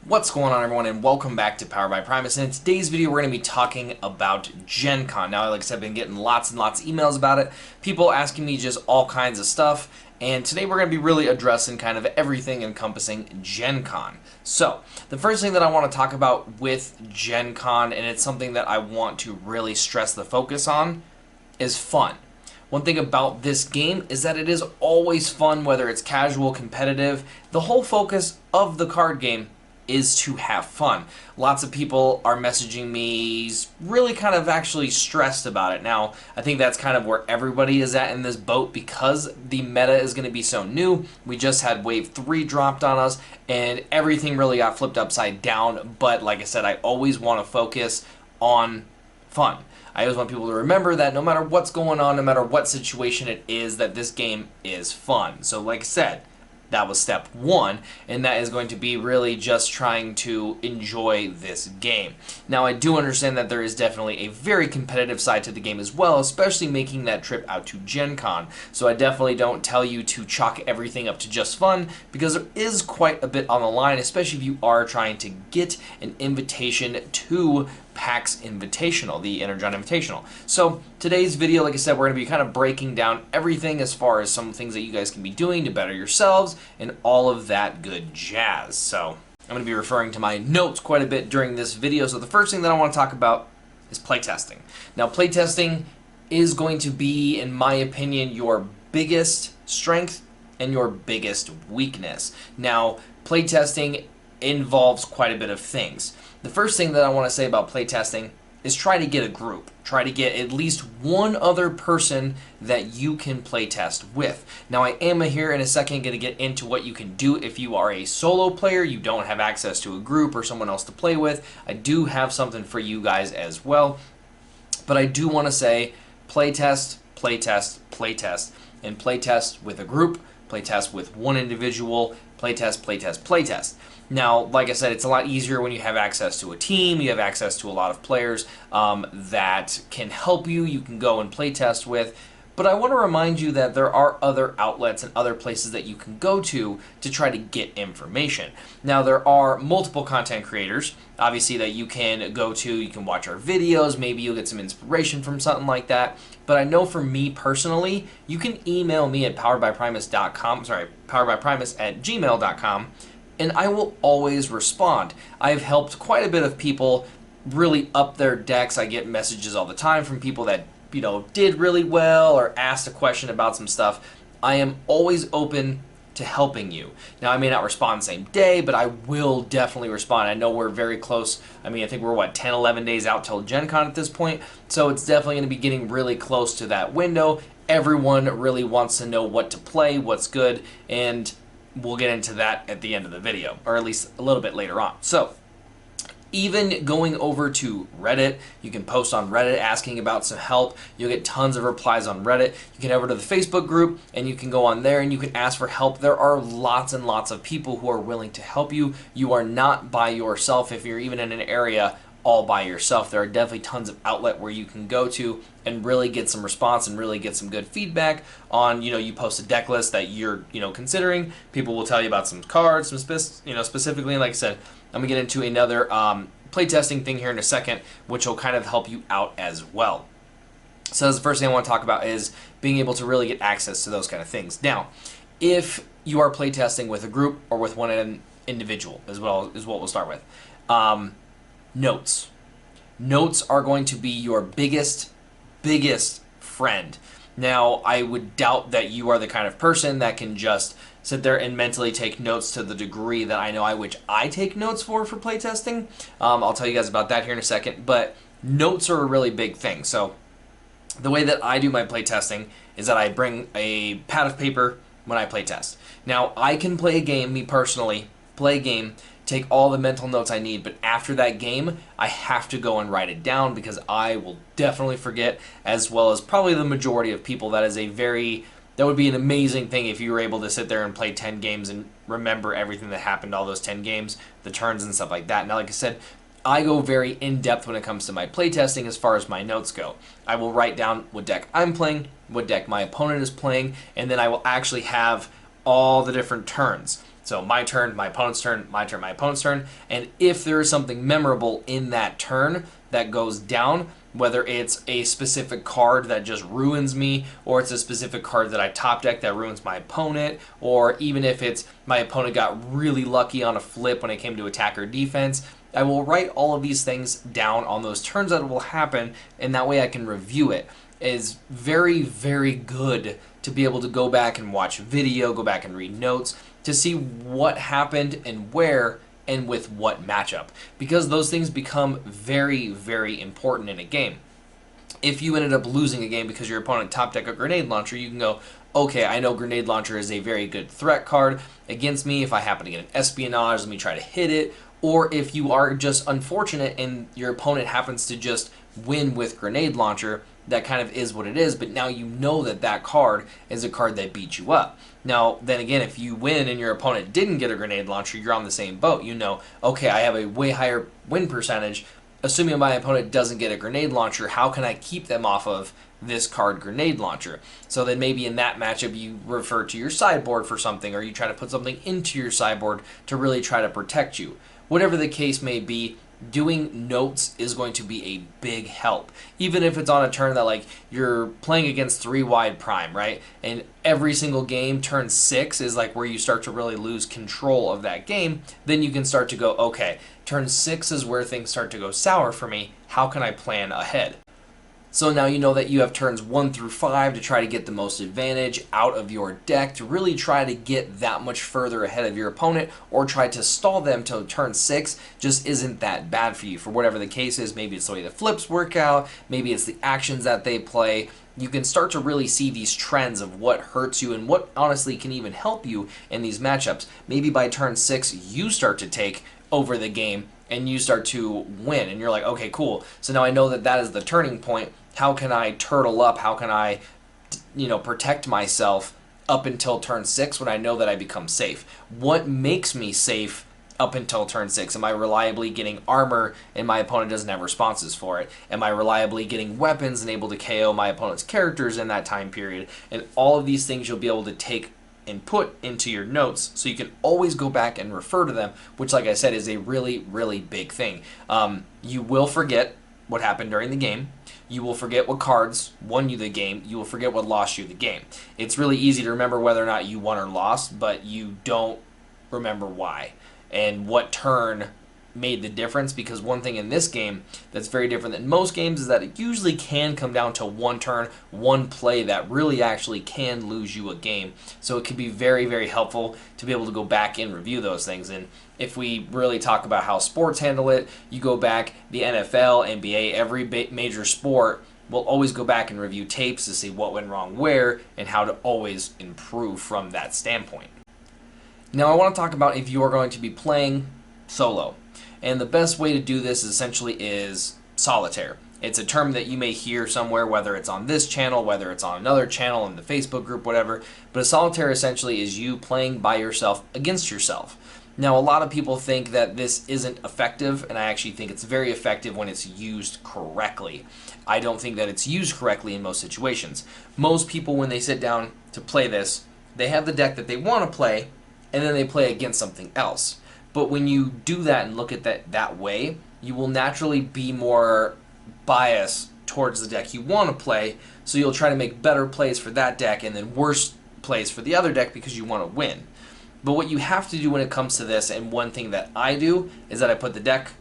What's going on, everyone, and welcome back to Powered by Primus. And in today's video, we're going to be talking about Gen Con. Now, like I said, I've been getting lots and lots of emails about it, people asking me just all kinds of stuff, and today we're going to be really addressing kind of everything encompassing Gen Con. So, the first thing that I want to talk about with Gen Con, and it's something that I want to really stress the focus on, is fun. One thing about this game is that it is always fun, whether it's casual, competitive. The whole focus of the card game is to have fun. Lots of people are messaging me really kind of actually stressed about it. Now, I think that's kind of where everybody is at in this boat because the meta is going to be so new. We just had Wave 3 dropped on us and everything really got flipped upside down. But like I said, I always want to focus on fun. I always want people to remember that no matter what's going on, no matter what situation it is, that this game is fun. So like I said, that was step one, and that is going to be really just trying to enjoy this game. Now, I do understand that there is definitely a very competitive side to the game as well, especially making that trip out to Gen Con. So I definitely don't tell you to chalk everything up to just fun, because there is quite a bit on the line, especially if you are trying to get an invitation to PAX Invitational, the Energon Invitational. So today's video, like I said, we're going to be kind of breaking down everything as far as some things that you guys can be doing to better yourselves and all of that good jazz. So I'm going to be referring to my notes quite a bit during this video. So the first thing that I want to talk about is playtesting. Now, playtesting is going to be, in my opinion, your biggest strength and your biggest weakness. Now, playtesting involves quite a bit of things. The first thing that I want to say about playtesting is try to get a group. Try to get at least one other person that you can playtest with. Now, I am here in a second going to get into what you can do if you are a solo player, you don't have access to a group or someone else to play with. I do have something for you guys as well. But I do want to say playtest, playtest, playtest, and playtest with a group, playtest with one individual, playtest, playtest, playtest. Now, like I said, it's a lot easier when you have access to a team, you have access to a lot of players that can help you, you can go and playtest with. But I want to remind you that there are other outlets and other places that you can go to try to get information. Now, there are multiple content creators, obviously, that you can go to. You can watch our videos. Maybe you'll get some inspiration from something like that. But I know for me personally, you can email me at poweredbyprimus@gmail.com, and I will always respond. I've helped quite a bit of people really up their decks. I get messages all the time from people that did really well or asked a question about some stuff. I am always open to helping you. Now, I may not respond the same day, but I will definitely respond. I know we're very close. I mean, I think we're, 10, 11 days out till Gen Con at this point, so it's definitely going to be getting really close to that window. Everyone really wants to know what to play, what's good, and we'll get into that at the end of the video, or at least a little bit later on. So, even going over to Reddit, you can post on Reddit asking about some help. You'll get tons of replies on Reddit. You can head over to the Facebook group and you can go on there and you can ask for help. There are lots and lots of people who are willing to help you. You are not by yourself if you're even in an area all by yourself. There are definitely tons of outlet where you can go to and really get some response and really get some good feedback on, you post a deck list that you're, considering. People will tell you about some cards, some specifically, and like I said, I'm going to get into another playtesting thing here in a second, which will kind of help you out as well. So that's the first thing I want to talk about is being able to really get access to those kind of things. Now, if you are playtesting with a group or with one individual as well is what we'll start with. Notes. Notes are going to be your biggest friend. Now, I would doubt that you are the kind of person that can just sit there and mentally take notes to the degree that I know I take notes for playtesting. I'll tell you guys about that here in a second, but notes are a really big thing. So the way that I do my playtesting is that I bring a pad of paper when I playtest. Now, I can play a game, me personally, play a game, take all the mental notes I need, but after that game, I have to go and write it down because I will definitely forget, as well as probably the majority of people. That would be an amazing thing if you were able to sit there and play 10 games and remember everything that happened all those 10 games, the turns and stuff like that. Now, like I said, I go very in-depth when it comes to my playtesting as far as my notes go. I will write down what deck I'm playing, what deck my opponent is playing, and then I will actually have all the different turns. So my turn, my opponent's turn, my turn, my opponent's turn. And if there is something memorable in that turn that goes down, whether it's a specific card that just ruins me, or it's a specific card that I top deck that ruins my opponent, or even if it's my opponent got really lucky on a flip when it came to attack or defense, I will write all of these things down on those turns that will happen, and that way I can review it. It is very, very good to be able to go back and watch video, go back and read notes, to see what happened and where and with what matchup, because those things become very, very important in a game. If you ended up losing a game because your opponent top decked a grenade launcher, you can go, okay, I know grenade launcher is a very good threat card against me. If I happen to get an espionage, let me try to hit it. Or if you are just unfortunate and your opponent happens to just win with grenade launcher, that kind of is what it is, but now you know that that card is a card that beat you up. Now, then again, if you win and your opponent didn't get a grenade launcher, you're on the same boat. You know, okay, I have a way higher win percentage. Assuming my opponent doesn't get a grenade launcher, how can I keep them off of this card grenade launcher? So then maybe in that matchup you refer to your sideboard for something, or you try to put something into your sideboard to really try to protect you. Whatever the case may be, doing notes is going to be a big help. Even if it's on a turn that, like, you're playing against 3-wide prime, right? And every single game, turn 6 is like where you start to really lose control of that game. Then you can start to go, okay, turn 6 is where things start to go sour for me. How can I plan ahead? So now you know that you have turns 1 through 5 to try to get the most advantage out of your deck, to really try to get that much further ahead of your opponent, or try to stall them till turn 6 just isn't that bad for you. For whatever the case is, maybe it's the way the flips work out, maybe it's the actions that they play. You can start to really see these trends of what hurts you and what honestly can even help you in these matchups. Maybe by turn 6 you start to take over the game and you start to win, and you're like, okay, cool. So now I know that that is the turning point. How can I turtle up? How can I, protect myself up until turn 6 when I know that I become safe? What makes me safe up until turn 6? Am I reliably getting armor and my opponent doesn't have responses for it? Am I reliably getting weapons and able to KO my opponent's characters in that time period? And all of these things you'll be able to take and put into your notes, so you can always go back and refer to them, which, like I said, is a really, really big thing. You will forget what happened during the game. You will forget what cards won you the game. You will forget what lost you the game. It's really easy to remember whether or not you won or lost, but you don't remember why and what turn made the difference, because one thing in this game that's very different than most games is that it usually can come down to one turn, one play that really actually can lose you a game. So it can be very, very helpful to be able to go back and review those things. And if we really talk about how sports handle it, you go back, the NFL, NBA, every major sport will always go back and review tapes to see what went wrong where and how to always improve from that standpoint. Now I want to talk about if you are going to be playing solo. And the best way to do this essentially is Solitaire. It's a term that you may hear somewhere, whether it's on this channel, whether it's on another channel, in the Facebook group, whatever. But a Solitaire essentially is you playing by yourself against yourself. Now, a lot of people think that this isn't effective, and I actually think it's very effective when it's used correctly. I don't think that it's used correctly in most situations. Most people, when they sit down to play this, they have the deck that they want to play, and then they play against something else. But when you do that and look at that way, you will naturally be more biased towards the deck you want to play, so you'll try to make better plays for that deck and then worse plays for the other deck because you want to win. But what you have to do when it comes to this, and one thing that I do, is that I put the deck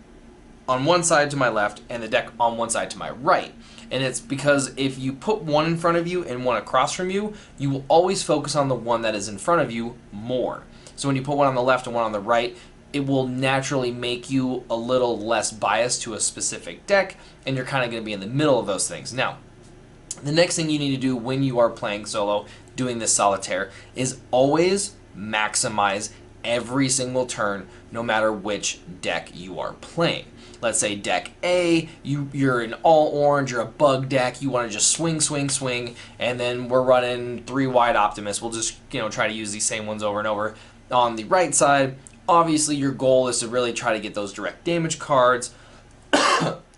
on one side to my left and the deck on one side to my right. And it's because if you put one in front of you and one across from you, you will always focus on the one that is in front of you more. So when you put one on the left and one on the right, it will naturally make you a little less biased to a specific deck, and you're kind of going to be in the middle of those things. Now, the next thing you need to do when you are playing solo, doing this Solitaire, is always maximize every single turn, no matter which deck you are playing. Let's say deck A, you're in all orange, you're a bug deck, you want to just swing, swing, swing, and then we're running 3-wide Optimus. We'll just try to use these same ones over and over. On the right side, obviously your goal is to really try to get those direct damage cards,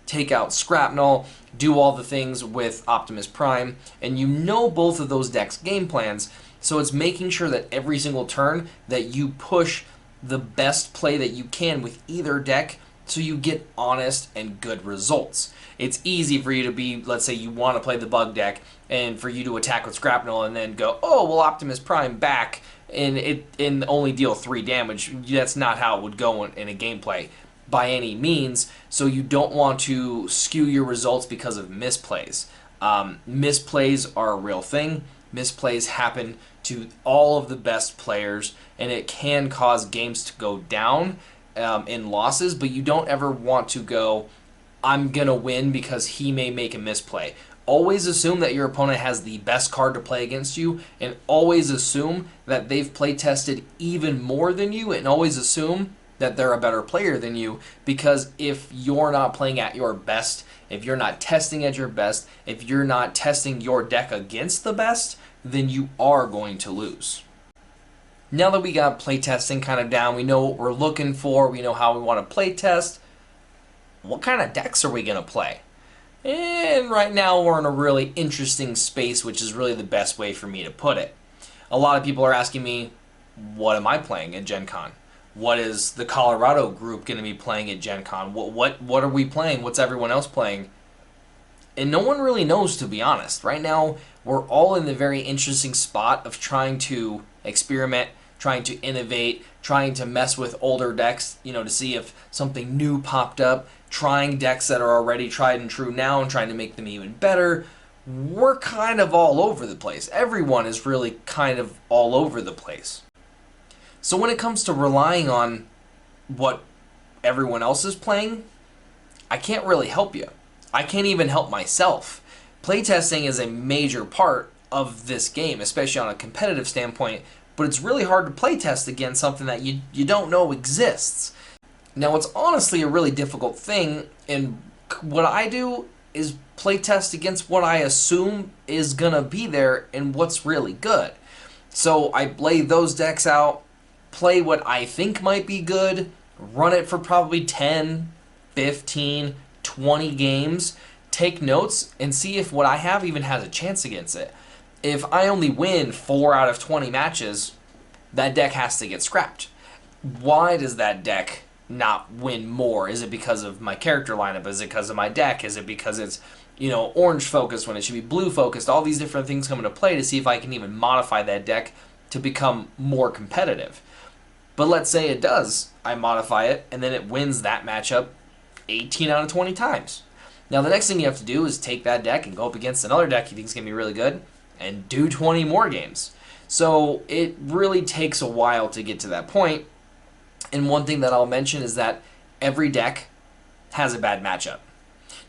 take out Scrapnel, do all the things with Optimus Prime, and you know both of those decks' game plans. So it's making sure that every single turn that you push the best play that you can with either deck so you get honest and good results. It's easy for you to be, let's say you want to play the bug deck, and for you to attack with Scrapnel and then go, oh, well, Optimus Prime back, and only deal 3 damage. That's not how it would go in a gameplay by any means, so you don't want to skew your results because of misplays. Misplays are a real thing. Misplays happen to all of the best players, and it can cause games to go down in losses, but you don't ever want to go, I'm going to win because he may make a misplay. Always assume that your opponent has the best card to play against you, and always assume that they've play tested even more than you, and always assume that they're a better player than you, because if you're not playing at your best, if you're not testing at your best, if you're not testing your deck against the best, then you are going to lose. Now that we got playtesting kind of down, we know what we're looking for, we know how we want to playtest, what kind of decks are we going to play? And right now we're in a really interesting space, which is really the best way for me to put it. A lot of people are asking me, what am I playing at Gen Con? What is the Colorado group going to be playing at Gen Con? What are we playing? What's everyone else playing? And no one really knows, to be honest. Right now, we're all in the very interesting spot of trying to experiment, trying to innovate, trying to mess with older decks, to see if something new popped up, trying decks that are already tried and true now and trying to make them even better. We're kind of all over the place. Everyone is really kind of all over the place. So when it comes to relying on what everyone else is playing, I can't really help you. I can't even help myself. Playtesting is a major part of this game, especially on a competitive standpoint, but it's really hard to playtest against something that you don't know exists. Now, it's honestly a really difficult thing, and what I do is playtest against what I assume is going to be there and what's really good. So I lay those decks out, play what I think might be good, run it for probably 10, 15, 20 games, take notes, and see if what I have even has a chance against it. If I only win 4 out of 20 matches, that deck has to get scrapped. Why does that deck not win more? Is it because of my character lineup? Is it because of my deck? Is it because it's, orange focused when it should be blue focused? All these different things come into play to see if I can even modify that deck to become more competitive. But let's say it does. I modify it, and then it wins that matchup 18 out of 20 times. Now, the next thing you have to do is take that deck and go up against another deck you think is going to be really good and do 20 more games. So it really takes a while to get to that point. And one thing that I'll mention is that every deck has a bad matchup.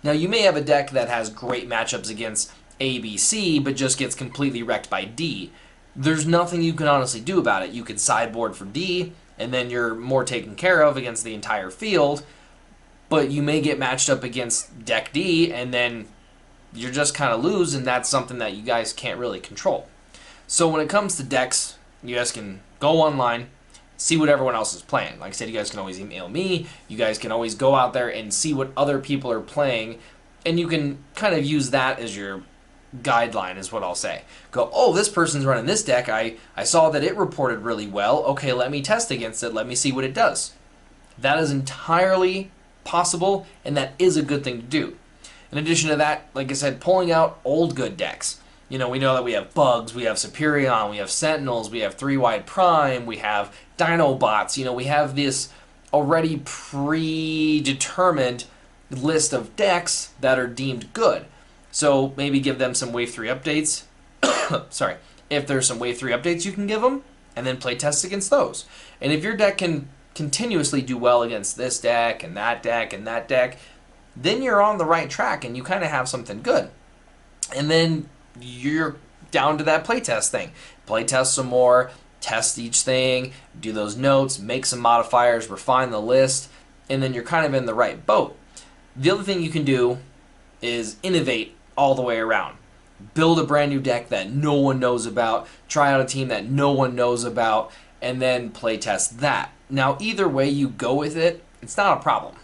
Now, you may have a deck that has great matchups against A, B, C, but just gets completely wrecked by D. There's nothing you can honestly do about it. You could sideboard for D, and then you're more taken care of against the entire field, but you may get matched up against deck D, and then you're just kind of lose, and that's something that you guys can't really control. So when it comes to decks, you guys can go online, see what everyone else is playing. Like I said, you guys can always email me. You guys can always go out there and see what other people are playing, and you can kind of use that as your guideline, is what I'll say. Go, oh, this person's running this deck. I saw that it reported really well. Okay, let me test against it. Let me see what it does. That is entirely possible, and that is a good thing to do. In addition to that, like I said, pulling out old good decks. We know that we have Bugs, we have Superion, we have Sentinels, we have 3-Wide Prime, we have Dinobots. We have this already predetermined list of decks that are deemed good. So maybe give them some Wave 3 updates. Sorry. If there's some Wave 3 updates you can give them, and then play test against those. And if your deck can continuously do well against this deck and that deck and that deck, then you're on the right track and you kind of have something good. And then you're down to that playtest thing. Playtest some more, test each thing, do those notes, make some modifiers, refine the list, and then you're kind of in the right boat. The other thing you can do is innovate all the way around. Build a brand new deck that no one knows about, try out a team that no one knows about, and then playtest that. Now, either way you go with it, it's not a problem.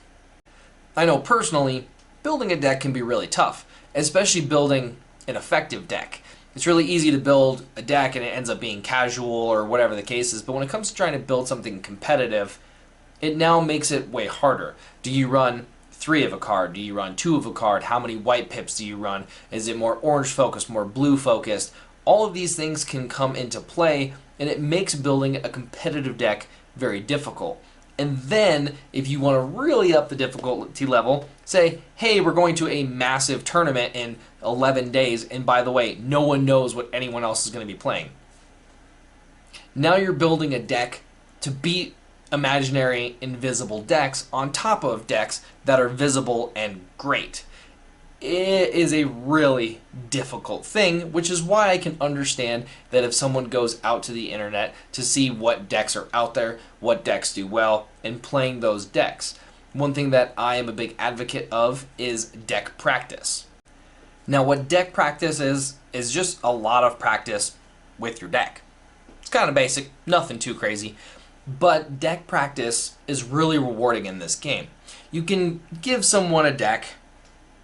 I know personally, building a deck can be really tough, especially building an effective deck. it's really easy to build a deck and it ends up being casual or whatever the case is. But when it comes to trying to build something competitive, it now makes it way harder. Do you run 3 of a card? Do you run 2 of a card? How many white pips do you run? Is it more orange focused, more blue focused? All of these things can come into play, and it makes building a competitive deck very difficult. And then, if you want to really up the difficulty level, say, hey, we're going to a massive tournament in 11 days, and by the way, no one knows what anyone else is going to be playing. Now you're building a deck to beat imaginary invisible decks on top of decks that are visible and great. It is a really difficult thing, which is why I can understand that if someone goes out to the internet to see what decks are out there, what decks do well, and playing those decks. One thing that I am a big advocate of is deck practice. Now, what deck practice is just a lot of practice with your deck. It's kind of basic, nothing too crazy. But deck practice is really rewarding in this game. You can give someone a deck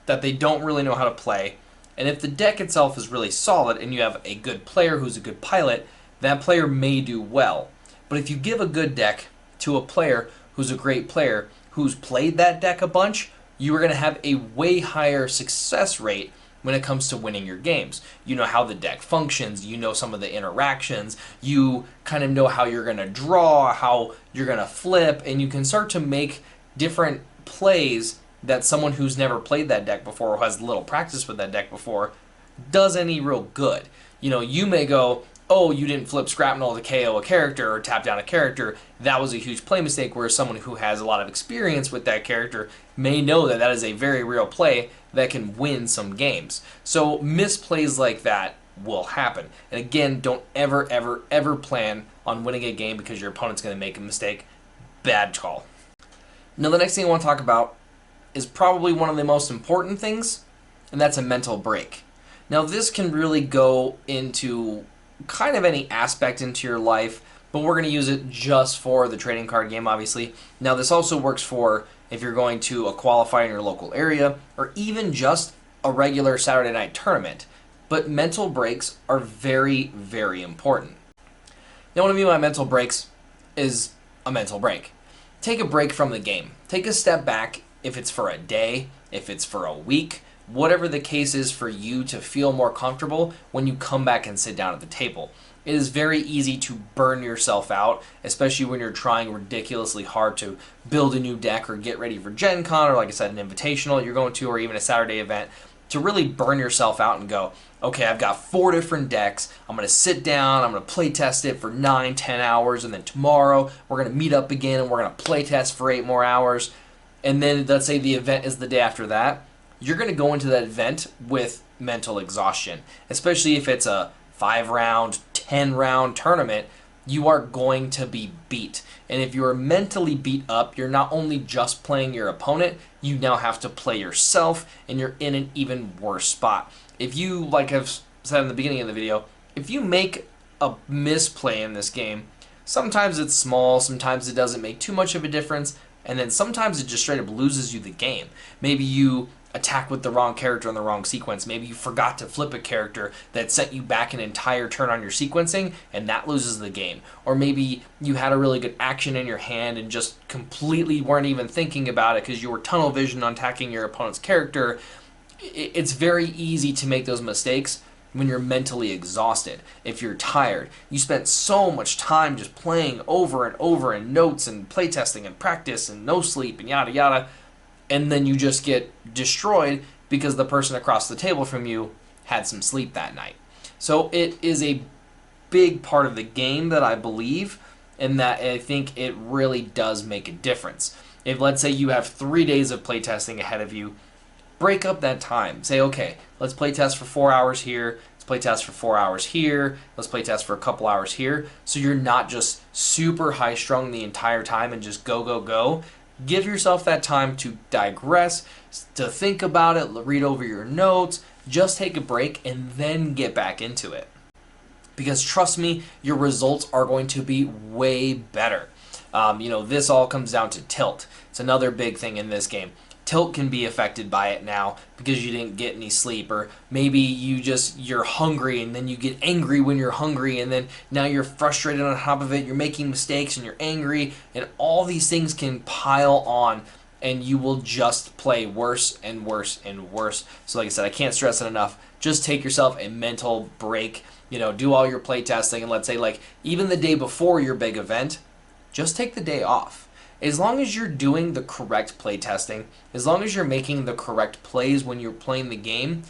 that they don't really know how to play, and if the deck itself is really solid and you have a good player who's a good pilot, that player may do well. But if you give a good deck to a player who's a great player, who's played that deck a bunch, you are going to have a way higher success rate when it comes to winning your games. You know how the deck functions, you know some of the interactions, you kind of know how you're going to draw, how you're going to flip, and you can start to make different plays that someone who's never played that deck before or has little practice with that deck before does any real good. You know, you may go, oh, you didn't flip Scrapnel to KO a character or tap down a character. That was a huge play mistake, whereas someone who has a lot of experience with that character may know that that is a very real play that can win some games. So misplays like that will happen. And again, don't ever, ever, ever plan on winning a game because your opponent's going to make a mistake. Bad call. Now, the next thing I want to talk about is probably one of the most important things, and that's a mental break. Now, this can really go into kind of any aspect into your life, but we're going to use it just for the trading card game, obviously. Now, this also works for if you're going to a qualifier in your local area, or even just a regular Saturday night tournament. But mental breaks are very, very important. Now, what I mean by mental breaks is a mental break. Take a break from the game. Take a step back, if it's for a day, if it's for a week, whatever the case is for you to feel more comfortable when you come back and sit down at the table. It is very easy to burn yourself out, especially when you're trying ridiculously hard to build a new deck or get ready for Gen Con, or like I said, an invitational you're going to, or even a Saturday event, to really burn yourself out and go, okay, I've got 4 different decks, I'm going to sit down, I'm going to play test it for 9-10 hours, and then tomorrow we're going to meet up again and we're going to play test for 8 more hours, and then let's say the event is the day after that. You're going to go into that event with mental exhaustion, especially if it's a 5-round, 10-round tournament. You are going to be beat. And if you are mentally beat up, you're not only just playing your opponent, you now have to play yourself, and you're in an even worse spot. If you, like I've said in the beginning of the video, if you make a misplay in this game, sometimes it's small, sometimes it doesn't make too much of a difference, and then sometimes it just straight up loses you the game. Maybe you attack with the wrong character in the wrong sequence. Maybe you forgot to flip a character that sent you back an entire turn on your sequencing, and that loses the game. Or maybe you had a really good action in your hand and just completely weren't even thinking about it because you were tunnel vision on attacking your opponent's character. It's very easy to make those mistakes when you're mentally exhausted. If you're tired, you spent so much time just playing over and over and notes and playtesting and practice and no sleep and yada yada, and then you just get destroyed because the person across the table from you had some sleep that night. So it is a big part of the game that I believe, and that I think it really does make a difference. If, let's say, you have 3 days of playtesting ahead of you, break up that time. Say, okay, let's playtest for 4 hours here, let's playtest for 4 hours here, let's playtest for a couple hours here, so you're not just super high-strung the entire time and just go, go, go. Give yourself that time to digress, to think about it, read over your notes, just take a break, and then get back into it. Because trust me, your results are going to be way better. This all comes down to tilt. It's another big thing in this game. tilt can be affected by it now because you didn't get any sleep, or maybe you're hungry and then you get angry when you're hungry, and then now you're frustrated on top of it, you're making mistakes and you're angry, and all these things can pile on, and you will just play worse and worse and worse. So like I said, I can't stress it enough. Just take yourself a mental break. Do all your playtesting, and let's say like even the day before your big event, just take the day off. As long as you're doing the correct playtesting, as long as you're making the correct plays when you're playing the game,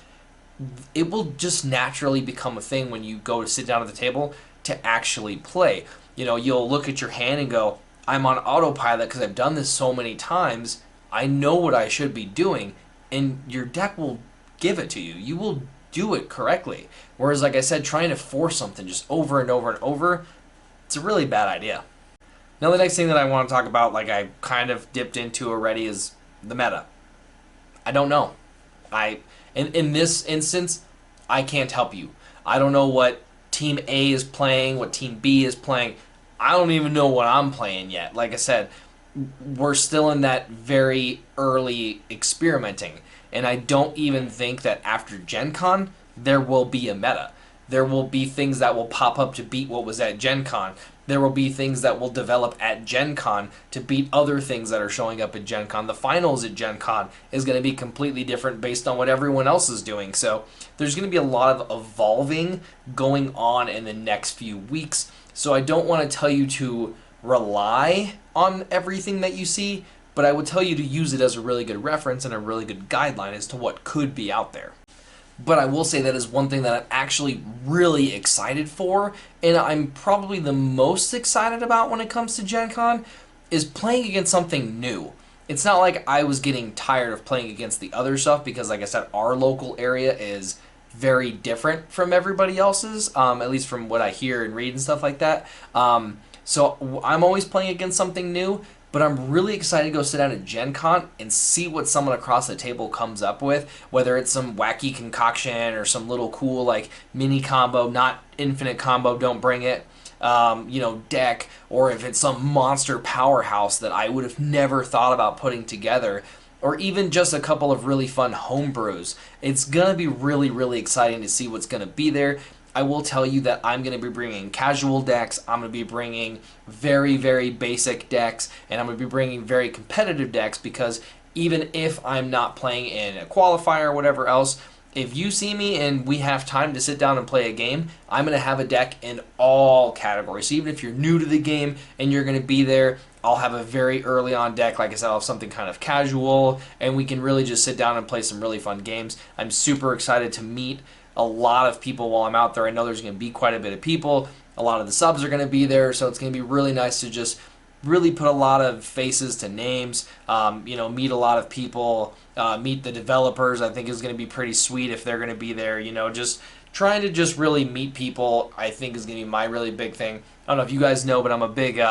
it will just naturally become a thing when you go to sit down at the table to actually play. You'll look at your hand and go, I'm on autopilot because I've done this so many times. I know what I should be doing, and your deck will give it to you. You will do it correctly. Whereas, like I said, trying to force something just over and over and over, it's a really bad idea. Now, the next thing that I want to talk about, like I kind of dipped into already, is the meta. I don't know. In this instance, I can't help you. I don't know what Team A is playing, what Team B is playing. I don't even know what I'm playing yet. Like I said, we're still in that very early experimenting. And I don't even think that after Gen Con, there will be a meta. There will be things that will pop up to beat what was at Gen Con. There will be things that will develop at Gen Con to beat other things that are showing up at Gen Con. The finals at Gen Con is going to be completely different based on what everyone else is doing. So there's going to be a lot of evolving going on in the next few weeks. So I don't want to tell you to rely on everything that you see, but I would tell you to use it as a really good reference and a really good guideline as to what could be out there. But I will say that is one thing that I'm actually really excited for, and I'm probably the most excited about when it comes to Gen Con, is playing against something new. It's not like I was getting tired of playing against the other stuff, because like I said, our local area is very different from everybody else's, at least from what I hear and read and stuff like that. So I'm always playing against something new, but I'm really excited to go sit down at Gen Con and see what someone across the table comes up with, whether it's some wacky concoction or some little cool like mini combo, not infinite combo, don't bring it, deck, or if it's some monster powerhouse that I would have never thought about putting together, or even just a couple of really fun homebrews. It's going to be really, really exciting to see what's going to be there. I will tell you that I'm going to be bringing casual decks, I'm going to be bringing very, very basic decks, and I'm going to be bringing very competitive decks, because even if I'm not playing in a qualifier or whatever else, if you see me and we have time to sit down and play a game, I'm going to have a deck in all categories. So even if you're new to the game and you're going to be there, I'll have a very early on deck. Like I said, I'll have something kind of casual, and we can really just sit down and play some really fun games. I'm super excited to meet a lot of people while I'm out there. I know there's going to be quite a bit of people. A lot of the subs are going to be there, so it's going to be really nice to just really put a lot of faces to names, meet a lot of people, meet the developers. I think is going to be pretty sweet if they're going to be there. Just trying to just really meet people, I think is going to be my really big thing. I don't know if you guys know, but I'm a big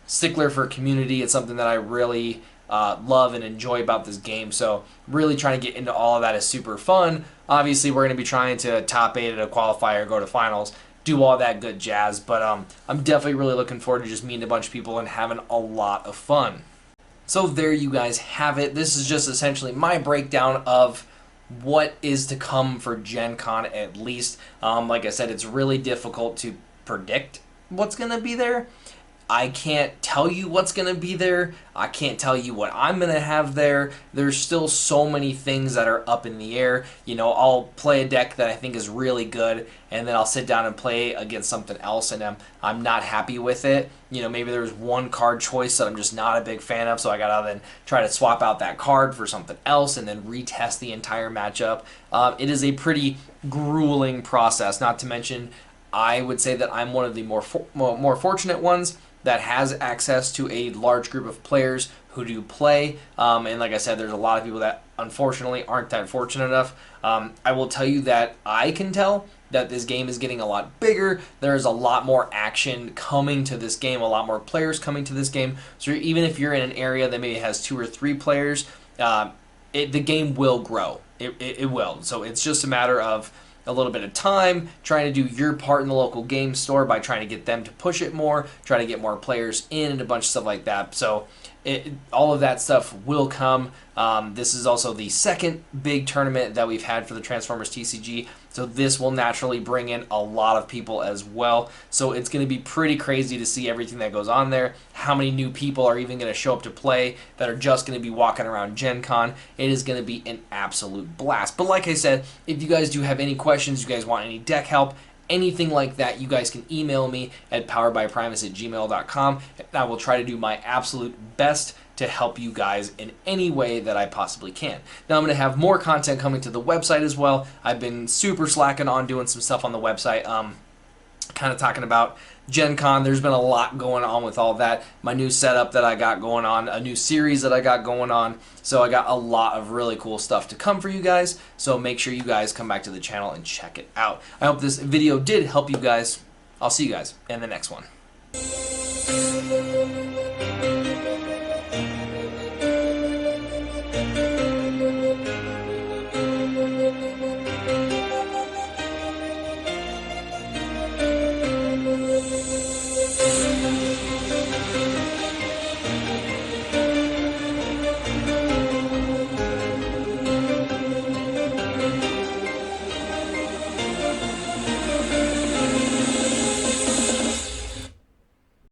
stickler for community. It's something that I really love and enjoy about this game, so really trying to get into all of that is super fun. Obviously, we're going to be trying to top 8 at a qualifier, go to finals, do all that good jazz, but I'm definitely really looking forward to just meeting a bunch of people and having a lot of fun. So there you guys have it. This is just essentially my breakdown of what is to come for Gen Con, at least. Like I said, it's really difficult to predict what's going to be there. I can't tell you what's going to be there. I can't tell you what I'm going to have there. There's still so many things that are up in the air. I'll play a deck that I think is really good, and then I'll sit down and play against something else, and I'm not happy with it. Maybe there's one card choice that I'm just not a big fan of, so I got to then try to swap out that card for something else and then retest the entire matchup. It is a pretty grueling process, not to mention I would say that I'm one of the more fortunate ones that has access to a large group of players who do play. And like I said, there's a lot of people that unfortunately aren't that fortunate enough. I will tell you that I can tell that this game is getting a lot bigger. There's a lot more action coming to this game, a lot more players coming to this game. So even if you're in an area that maybe has 2 or 3 players, the game will grow. It will. So it's just a matter of a little bit of time, trying to do your part in the local game store by trying to get them to push it more, try to get more players in, and a bunch of stuff like that. So all of that stuff will come. This is also the second big tournament that we've had for the Transformers TCG, so this will naturally bring in a lot of people as well. So it's going to be pretty crazy to see everything that goes on there, how many new people are even going to show up to play that are just going to be walking around Gen Con. It is going to be an absolute blast. But like I said, if you guys do have any questions, you guys want any deck help, anything like that, you guys can email me at poweredbyprimus@gmail.com, and I will try to do my absolute best to help you guys in any way that I possibly can. Now I'm going to have more content coming to the website as well. I've been super slacking on doing some stuff on the website, kind of talking about Gen Con. There's been a lot going on with all that. My new setup that I got going on, a new series that I got going on. So I got a lot of really cool stuff to come for you guys. So make sure you guys come back to the channel and check it out. I hope this video did help you guys. I'll see you guys in the next one.